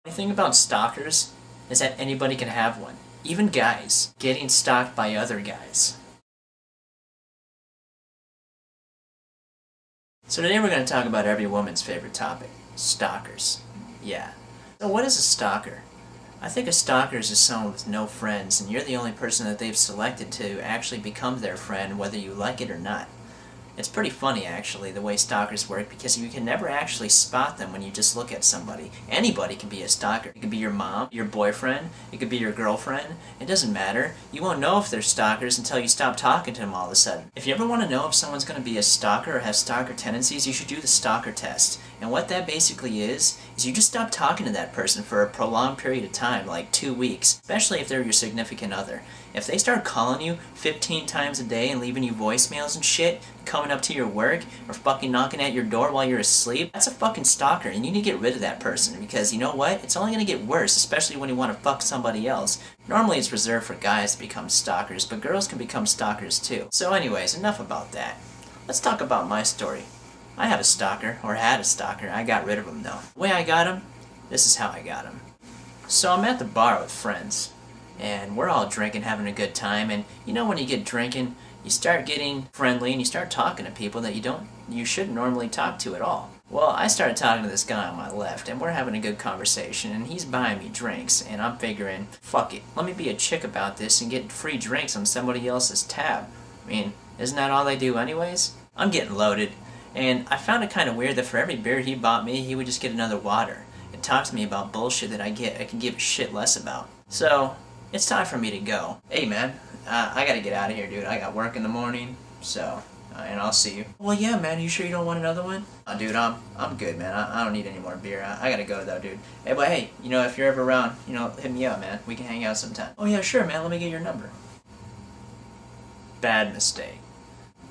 The thing about stalkers is that anybody can have one. Even guys getting stalked by other guys. So today we're going to talk about every woman's favorite topic, stalkers. Yeah. So what is a stalker? I think a stalker is just someone with no friends, and you're the only person that they've selected to actually become their friend, whether you like it or not. It's pretty funny, actually, the way stalkers work, because you can never actually spot them when you just look at somebody. Anybody can be a stalker. It could be your mom, your boyfriend, it could be your girlfriend. It doesn't matter. You won't know if they're stalkers until you stop talking to them all of a sudden. If you ever want to know if someone's going to be a stalker or have stalker tendencies, you should do the stalker test. And what that basically is you just stop talking to that person for a prolonged period of time, like 2 weeks, especially if they're your significant other. If they start calling you 15 times a day and leaving you voicemails and shit, coming up to your work, or fucking knocking at your door while you're asleep, that's a fucking stalker, and you need to get rid of that person, because you know what? It's only going to get worse, especially when you want to fuck somebody else. Normally it's reserved for guys to become stalkers, but girls can become stalkers too. So anyways, enough about that. Let's talk about my story. I have a stalker, or had a stalker. I got rid of him though. The way I got him, this is how I got him. So I'm at the bar with friends, and we're all drinking, having a good time, and you know when you get drinking, you start getting friendly and you start talking to people that you shouldn't normally talk to at all. Well, I started talking to this guy on my left, and we're having a good conversation, and he's buying me drinks, and I'm figuring, fuck it, let me be a chick about this and get free drinks on somebody else's tab. I mean, isn't that all they do anyways? I'm getting loaded, and I found it kind of weird that for every beer he bought me, he would just get another water and talk to me about bullshit that I can give a shit less about. So, it's time for me to go. Hey man, I gotta get out of here, dude. I got work in the morning, so, and I'll see you. Well, yeah, man, you sure you don't want another one? Dude, I'm good, man. I don't need any more beer. I gotta go, though, dude. Hey, but hey, you know, if you're ever around, you know, hit me up, man. We can hang out sometime. Oh, yeah, sure, man. Let me get your number. Bad mistake.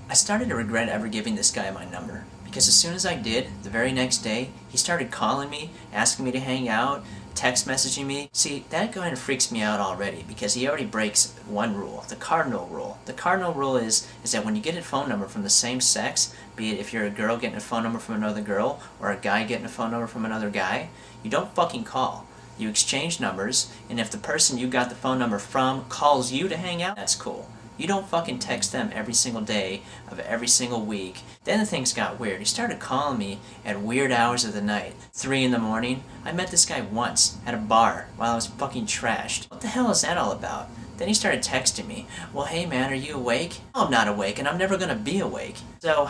I started to regret ever giving this guy my number, because as soon as I did, the very next day, he started calling me, asking me to hang out, text messaging me. See, that kind of freaks me out already, because he already breaks one rule, the cardinal rule. The cardinal rule is that when you get a phone number from the same sex, be it if you're a girl getting a phone number from another girl, or a guy getting a phone number from another guy, you don't fucking call. You exchange numbers, and if the person you got the phone number from calls you to hang out, that's cool. You don't fucking text them every single day of every single week. Then the things got weird. He started calling me at weird hours of the night. 3 in the morning. I met this guy once at a bar while I was fucking trashed. What the hell is that all about? Then he started texting me. Well, hey man, are you awake? Oh, I'm not awake, and I'm never gonna be awake. So,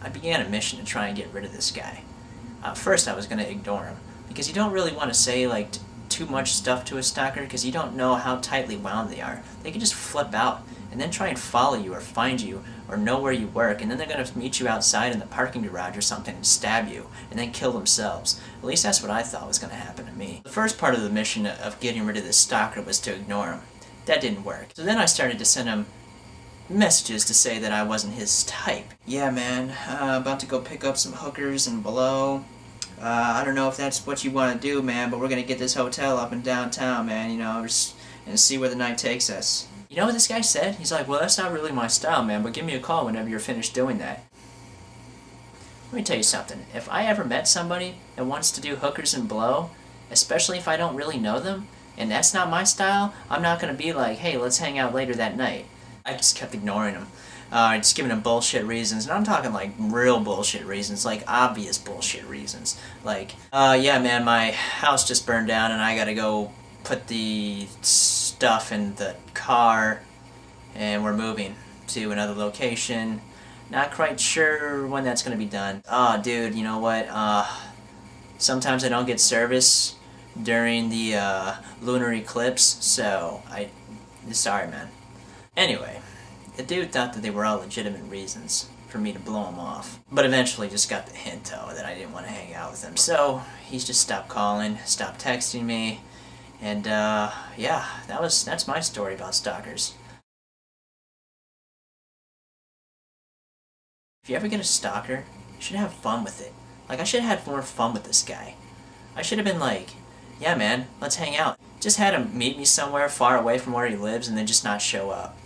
I began a mission to try and get rid of this guy. First, I was gonna ignore him, because you don't really want to say, like, too much stuff to a stalker, because you don't know how tightly wound they are. They can just flip out and then try and follow you or find you or know where you work, and then they're going to meet you outside in the parking garage or something and stab you and then kill themselves. At least that's what I thought was going to happen to me. The first part of the mission of getting rid of this stalker was to ignore him. That didn't work. So then I started to send him messages to say that I wasn't his type. Yeah man, about to go pick up some hookers and below. I don't know if that's what you want to do, man, but we're going to get this hotel up in downtown, man, you know, and see where the night takes us. You know what this guy said? He's like, well, that's not really my style, man, but give me a call whenever you're finished doing that. Let me tell you something. If I ever met somebody that wants to do hookers and blow, especially if I don't really know them, and that's not my style, I'm not going to be like, hey, let's hang out later that night. I just kept ignoring him. Just giving him bullshit reasons, and I'm talking like real bullshit reasons, like obvious bullshit reasons. Like, yeah man, my house just burned down and I gotta go put the stuff in the car, and we're moving to another location. Not quite sure when that's gonna be done. Oh dude, you know what, sometimes I don't get service during the lunar eclipse, so sorry man. Anyway. The dude thought that they were all legitimate reasons for me to blow him off, but eventually just got the hint, though, that I didn't want to hang out with him. So he's just stopped calling, stopped texting me, and yeah, that's my story about stalkers. If you ever get a stalker, you should have fun with it. Like, I should have had more fun with this guy. I should have been like, yeah man, let's hang out. Just had him meet me somewhere far away from where he lives and then just not show up.